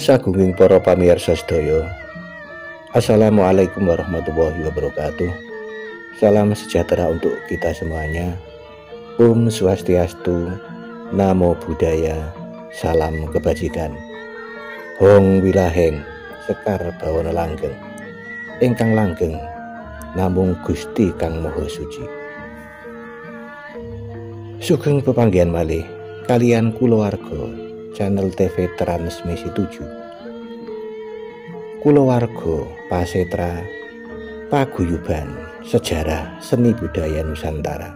Sagunging para pamirsa sedaya, Assalamualaikum warahmatullahi wabarakatuh. Salam sejahtera untuk kita semuanya. Om Swastiastu, Namo Buddhaya, salam kebajikan. Hong wilaheng sekar bawana langgeng, ingkang langgeng namung Gusti Kang Maha Suci. Sugeng pepanggihan malih kalian kulawarga channel TV Transmisi 7. Kulawarga Pasetra Paguyuban Sejarah Seni Budaya Nusantara.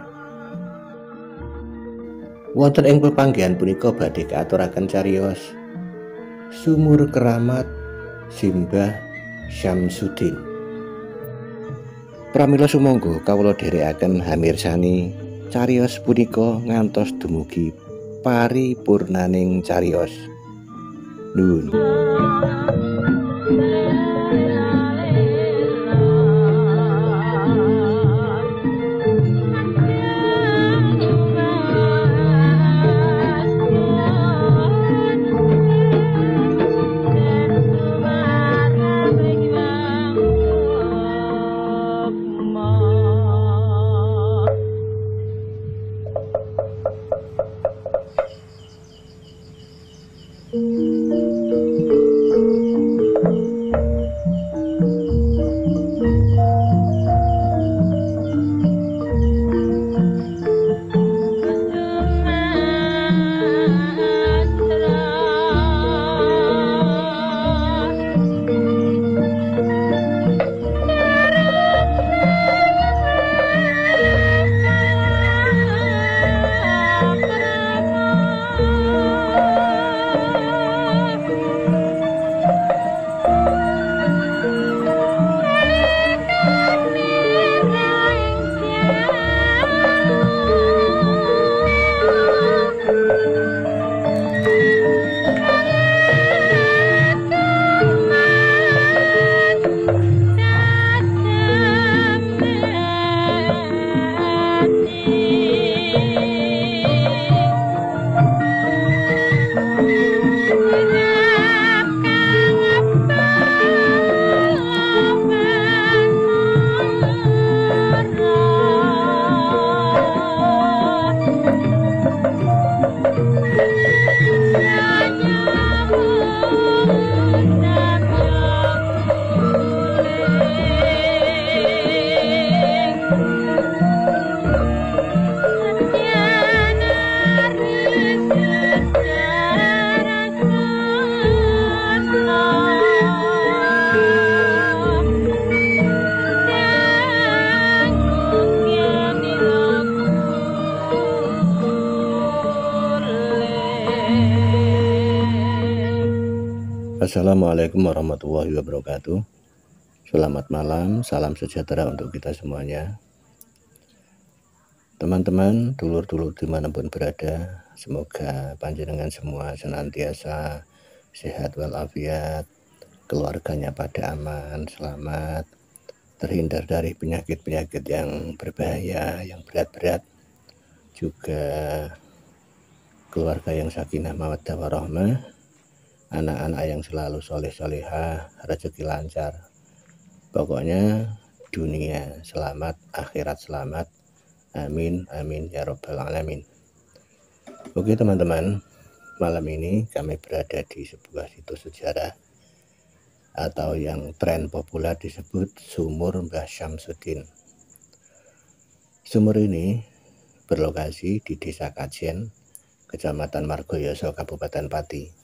Wonten ing pepanggihan punika badhe kaaturaken cariyos Sumur Keramat Simbah Syamsuddin. Pramila sumangga kawula dherekaken hamirsani cariyos punika ngantos dumugi paripurnaning cariyos. Nuwun. Assalamualaikum warahmatullahi wabarakatuh. Selamat malam, salam sejahtera untuk kita semuanya. Teman-teman, dulur-dulur dimanapun berada, semoga panjenengan semua senantiasa sehat walafiat, keluarganya pada aman, selamat, terhindar dari penyakit-penyakit yang berbahaya, yang berat-berat, juga keluarga yang sakinah mawaddah warahmah, anak-anak yang selalu soleh-solehah, rezeki lancar. Pokoknya dunia selamat, akhirat selamat. Amin, amin, ya robbal alamin. Oke teman-teman, malam ini kami berada di sebuah situs sejarah atau yang tren populer disebut Sumur Mbah Syamsuddin. Sumur ini berlokasi di Desa Kajen, Kecamatan Margoyoso, Kabupaten Pati.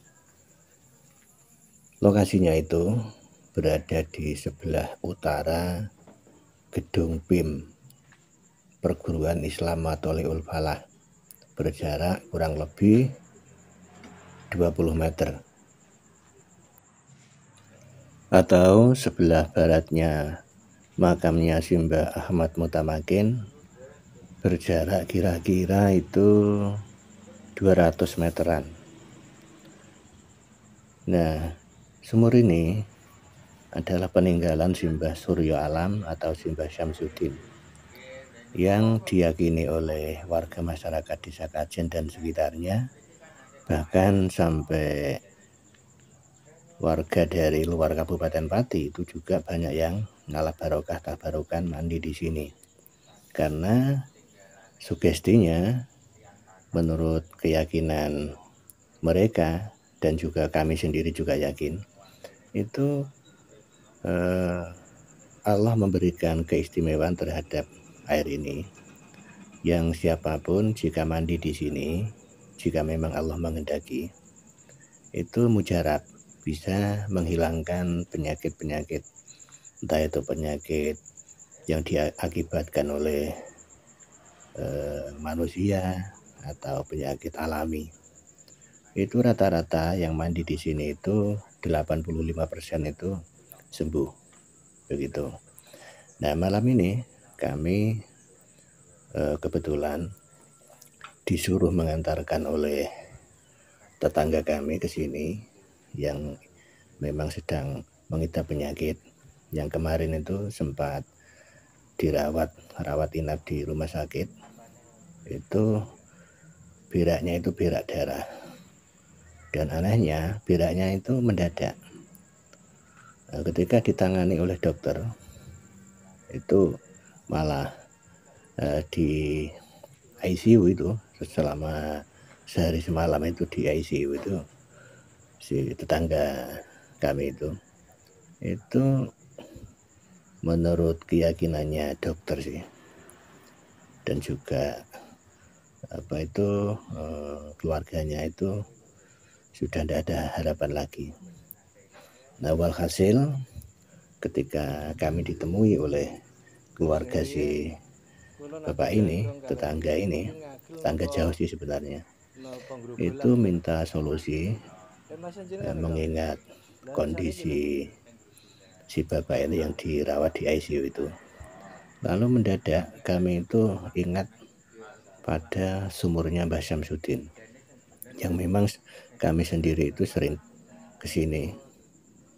Lokasinya itu berada di sebelah utara Gedung PIM Perguruan Islam Matoli'ul Falah, berjarak kurang lebih 20 meter. Atau sebelah baratnya makamnya Simbah Ahmad Mutamakin, berjarak kira-kira itu 200 meteran. Nah, sumur ini adalah peninggalan Simbah Suryo Alam atau Simbah Syamsuddin yang diyakini oleh warga masyarakat Desa Kajen dan sekitarnya, bahkan sampai warga dari luar Kabupaten Pati itu juga banyak yang ngalah barokah tabarukan mandi di sini. Karena sugestinya menurut keyakinan mereka dan juga kami sendiri juga yakin itu Allah memberikan keistimewaan terhadap air ini yang siapapun jika mandi di sini, jika memang Allah menghendaki, itu mujarab bisa menghilangkan penyakit-penyakit, entah itu penyakit yang diakibatkan oleh manusia atau penyakit alami. Itu rata-rata yang mandi di sini itu 85% itu sembuh, begitu. Nah, malam ini kami kebetulan disuruh mengantarkan oleh tetangga kami ke sini yang memang sedang mengidap penyakit, yang kemarin itu sempat rawat inap di rumah sakit. Itu beraknya itu berak darah, dan anehnya beraknya itu mendadak. Ketika ditangani oleh dokter itu malah di ICU itu selama sehari semalam itu di ICU itu si tetangga kami itu menurut keyakinannya dokter sih, dan juga keluarganya itu sudah tidak ada harapan lagi. Nah, walhasil ketika kami ditemui oleh keluarga si bapak ini, tetangga jauh sih sebenarnya, itu minta solusi mengingat kondisi si bapak ini yang dirawat di ICU itu. Lalu mendadak kami itu ingat pada sumurnya Mbah Syamsuddin, yang memang kami sendiri itu sering kesini,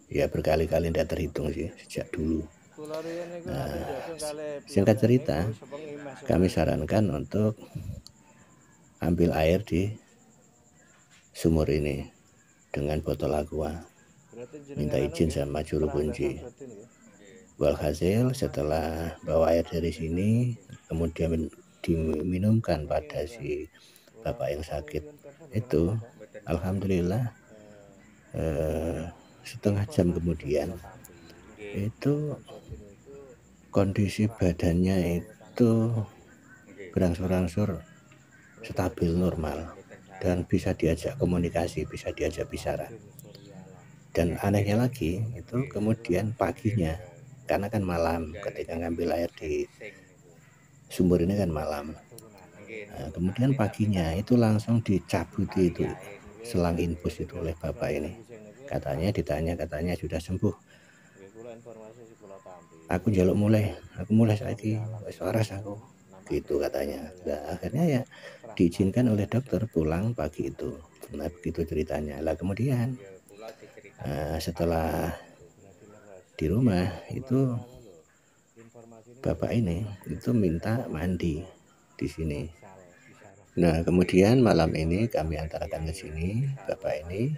ya berkali-kali tidak terhitung sih sejak dulu. Nah, singkat cerita, kami sarankan untuk ambil air di sumur ini dengan botol aqua, minta izin sama juru kunci. Walhasil setelah bawa air dari sini, kemudian diminumkan pada si bapak yang sakit itu, alhamdulillah setengah jam kemudian itu kondisi badannya itu berangsur-angsur stabil normal dan bisa diajak komunikasi, bisa diajak bicara. Dan anehnya lagi itu kemudian paginya, karena kan malam ketika ngambil air di sumur ini kan malam. Nah, kemudian paginya itu langsung dicabuti itu selang infus itu oleh bapak ini. Katanya katanya sudah sembuh. Aku mulai lagi, wis waras aku, gitu katanya. Nah, akhirnya ya diizinkan oleh dokter pulang pagi itu. Nah, begitu ceritanya. Lah kemudian setelah di rumah itu bapak ini itu minta mandi di sini. Nah, kemudian malam ini kami antarkan ke sini, bapak ini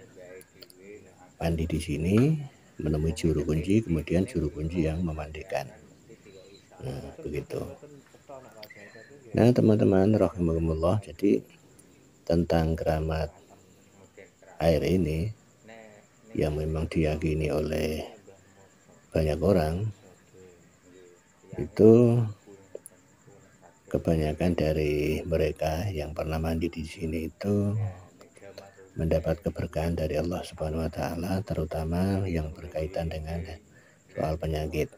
mandi di sini, menemui juru kunci, kemudian juru kunci yang memandikan. Nah, begitu. Nah, teman-teman rahimakumullah, jadi tentang keramat air ini yang memang diyakini oleh banyak orang, itu kebanyakan dari mereka yang pernah mandi di sini itu mendapat keberkahan dari Allah Subhanahu wa taala, terutama yang berkaitan dengan soal penyakit.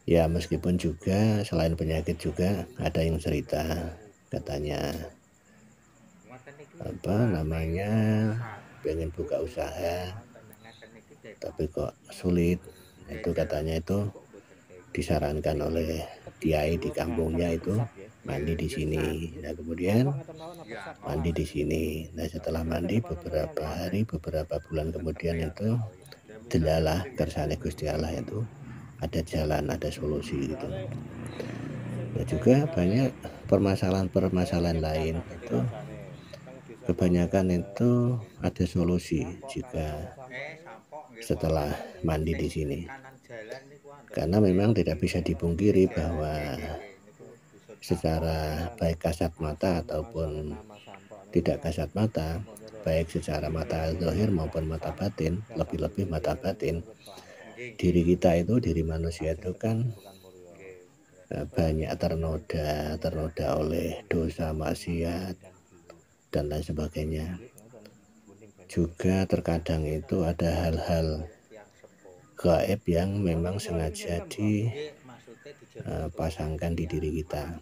Ya, meskipun juga selain penyakit juga ada yang cerita katanya pengen buka usaha tapi kok sulit. Itu katanya itu disarankan oleh kiai di kampungnya itu mandi di sini. Nah, kemudian mandi di sini. Nah, setelah mandi beberapa hari, beberapa bulan kemudian itu delalah kersane Gusti Allah itu ada jalan, ada solusi gitu. Nah, juga banyak permasalahan-permasalahan lain itu kebanyakan itu ada solusi jika setelah mandi di sini. Karena memang tidak bisa dipungkiri bahwa secara baik kasat mata ataupun tidak kasat mata, baik secara mata zahir maupun mata batin, lebih-lebih mata batin, diri kita itu, diri manusia itu kan banyak ternoda oleh dosa, maksiat, dan lain sebagainya. Juga terkadang itu ada hal-hal gaib yang memang sengaja dipasangkan di diri kita,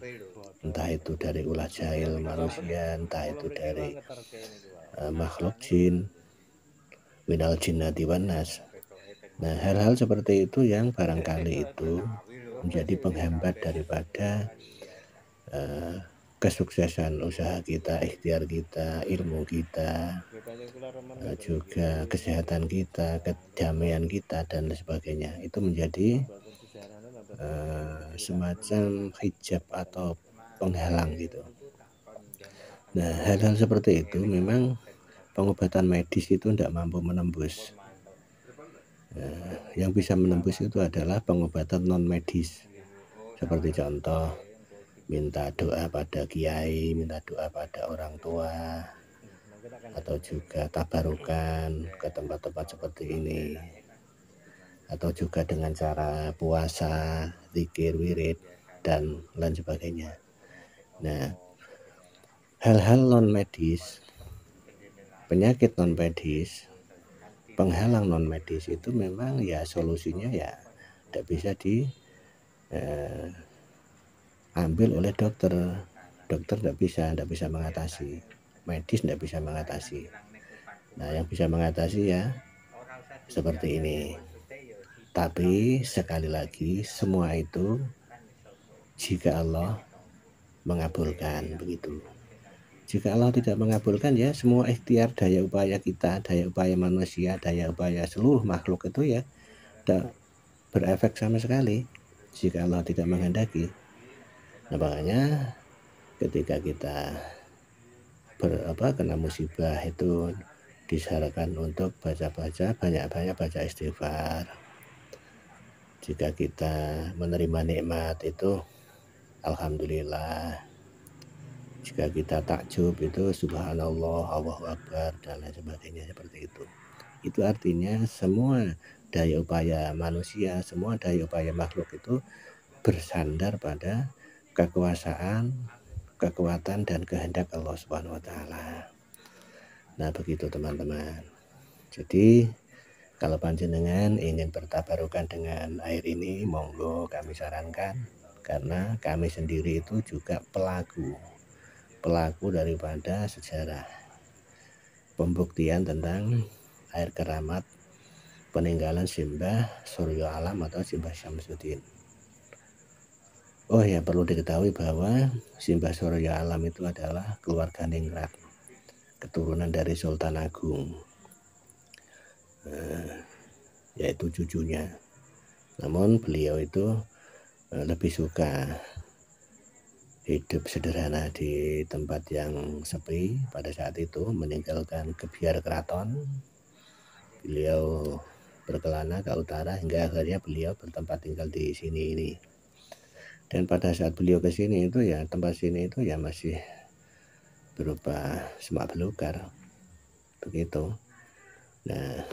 entah itu dari ulah jahil manusia, entah itu dari makhluk jin, minal jinnati wan nas. Nah, hal-hal seperti itu yang barangkali itu menjadi penghambat daripada kesuksesan usaha kita, ikhtiar kita, ilmu kita, juga kesehatan kita, kedamaian kita, dan sebagainya. Itu menjadi semacam hijab atau penghalang gitu. Nah, hal-hal seperti itu memang pengobatan medis itu tidak mampu menembus. Yang bisa menembus itu adalah pengobatan non medis, seperti contoh minta doa pada kiai, minta doa pada orang tua, atau juga tabarukan ke tempat-tempat seperti ini, atau juga dengan cara puasa, zikir, wirid, dan lain sebagainya. Nah, hal-hal non medis, penyakit non medis, penghalang non medis itu memang ya solusinya ya tidak bisa diambil oleh dokter. Dokter tidak bisa mengatasi, medis tidak bisa mengatasi. Nah, yang bisa mengatasi ya seperti ini. Tapi sekali lagi, semua itu jika Allah mengabulkan, begitu. Jika Allah tidak mengabulkan, ya semua ikhtiar, daya upaya kita, daya upaya manusia, daya upaya seluruh makhluk itu ya tidak berefek sama sekali jika Allah tidak menghendaki. Nah, makanya ketika kita kena musibah itu disarankan untuk baca-baca, banyak-banyak baca istighfar. Jika kita menerima nikmat itu alhamdulillah. Jika kita takjub itu subhanallah, Allahu akbar, dan lain sebagainya seperti itu. Itu artinya semua daya upaya manusia, semua daya upaya makhluk itu bersandar pada kekuasaan, kekuatan, dan kehendak Allah Subhanahu wa taala. Nah, begitu teman-teman. Jadi kalau panjenengan ingin bertabarukan dengan air ini, monggo kami sarankan, karena kami sendiri itu juga pelaku daripada sejarah pembuktian tentang air keramat peninggalan Simbah Suryo Alam atau Simbah Syamsuddin. Oh ya, perlu diketahui bahwa Simbah Suryo Alam itu adalah keluarga Ningrat, keturunan dari Sultan Agung, yaitu cucunya. Namun beliau itu lebih suka hidup sederhana di tempat yang sepi pada saat itu, meninggalkan gebiar keraton. Beliau berkelana ke utara hingga akhirnya beliau bertempat tinggal di sini ini. Dan pada saat beliau ke sini itu ya, tempat sini itu ya masih berupa semak belukar, begitu. Nah,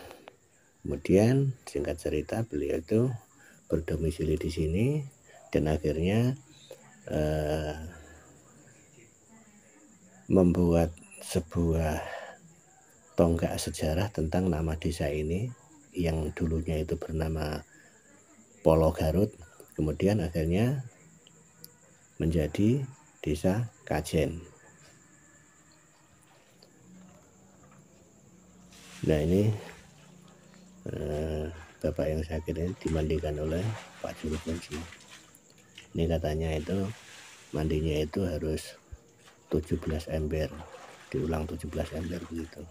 kemudian singkat cerita beliau itu berdomisili di sini dan akhirnya membuat sebuah tonggak sejarah tentang nama desa ini yang dulunya itu bernama Polo Garut, kemudian akhirnya menjadi Desa Kajen. Nah, ini bapak yang sakit ini dimandikan oleh Pak Juru Kunci. Ini katanya itu mandinya itu harus 17 ember, diulang 17 ember begitu.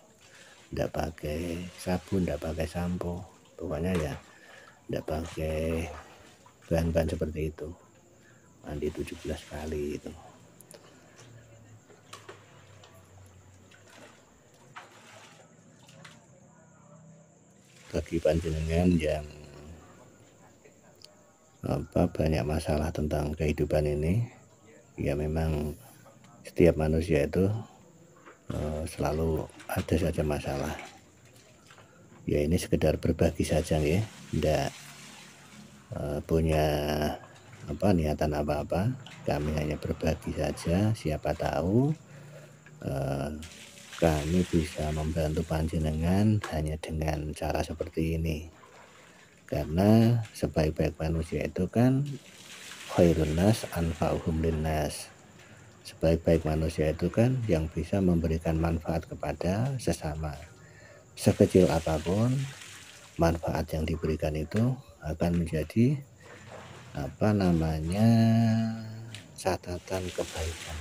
Tidak pakai sabun, tidak pakai sampo, pokoknya ya tidak pakai bahan-bahan seperti itu. Mandi 17 kali itu. bagi panjenengan yang banyak masalah tentang kehidupan ini. Ya memang setiap manusia itu selalu ada saja masalah. Ya ini sekedar berbagi saja ya, tidak punya niatan apa-apa. Kami hanya berbagi saja, siapa tahu kami bisa membantu panjenengan hanya dengan cara seperti ini. Karena sebaik-baik manusia itu kan khairun nas anfa'uhum linnas. Sebaik-baik manusia itu kan yang bisa memberikan manfaat kepada sesama. Sekecil apapun manfaat yang diberikan itu akan menjadi catatan kebaikan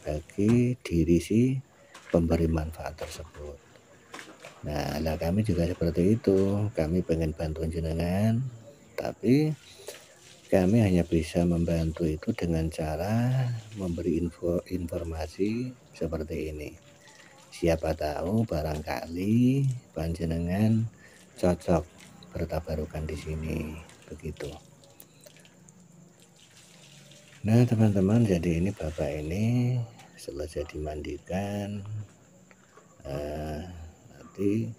bagi diri si pemberi manfaat tersebut. Nah, kami juga seperti itu. Kami pengen bantu jenengan, tapi kami hanya bisa membantu itu dengan cara memberi informasi seperti ini. Siapa tahu barangkali panjenengan cocok bertabarukan di sini, begitu. Nah teman-teman, jadi ini bapak ini selesai dimandikan, nanti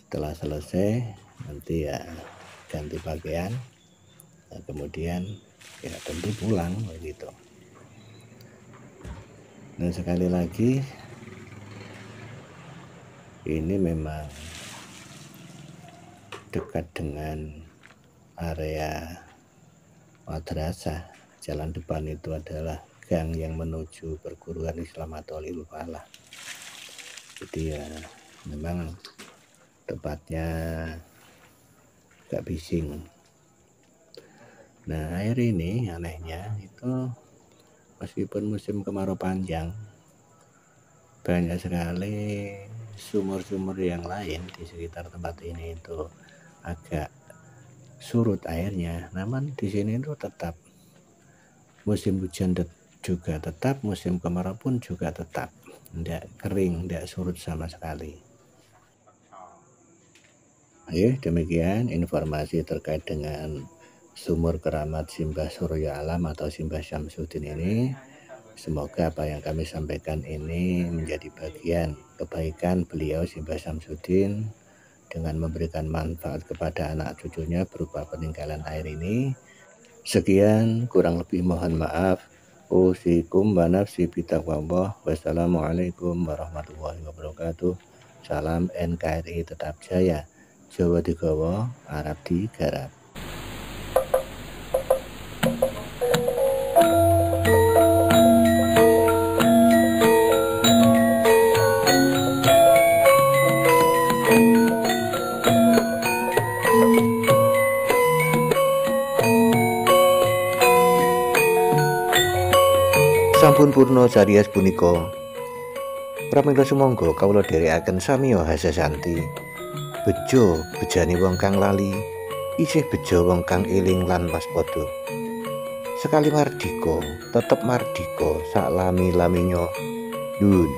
setelah selesai nanti ya ganti pakaian, kemudian ya tentu pulang begitu. Nah sekali lagi ini memang dekat dengan area madrasah. Jalan depan itu adalah gang yang menuju perguruan Islam Atholil Falah. Jadi ya memang tempatnya gak bising. Nah air ini anehnya itu meskipun musim kemarau panjang, banyak sekali sumur-sumur yang lain di sekitar tempat ini itu agak surut airnya. Namun di sini itu tetap musim hujan juga tetap, musim kemarau pun juga tetap, tidak kering, tidak surut sama sekali. Demikian informasi terkait dengan sumur keramat Simbah Surya Alam atau Simbah Syamsuddin ini. Semoga apa yang kami sampaikan ini menjadi bagian kebaikan beliau Simbah Syamsuddin dengan memberikan manfaat kepada anak cucunya berupa peninggalan air ini. Sekian, kurang lebih mohon maaf. Usikum wa nafsi bitaqwallah. Wassalamualaikum warahmatullahi wabarakatuh. Salam NKRI tetap jaya. Jawa digawa, Arab digarap. Sampun purna cariyos punika. Pramila sumangga kawula dherekaken samiya hasasanti. Bejo bejane wong kang lali, isih bejo wong kang eling lan waspada. Sekali mardika, tetep mardika sak lami-laminya. Nun.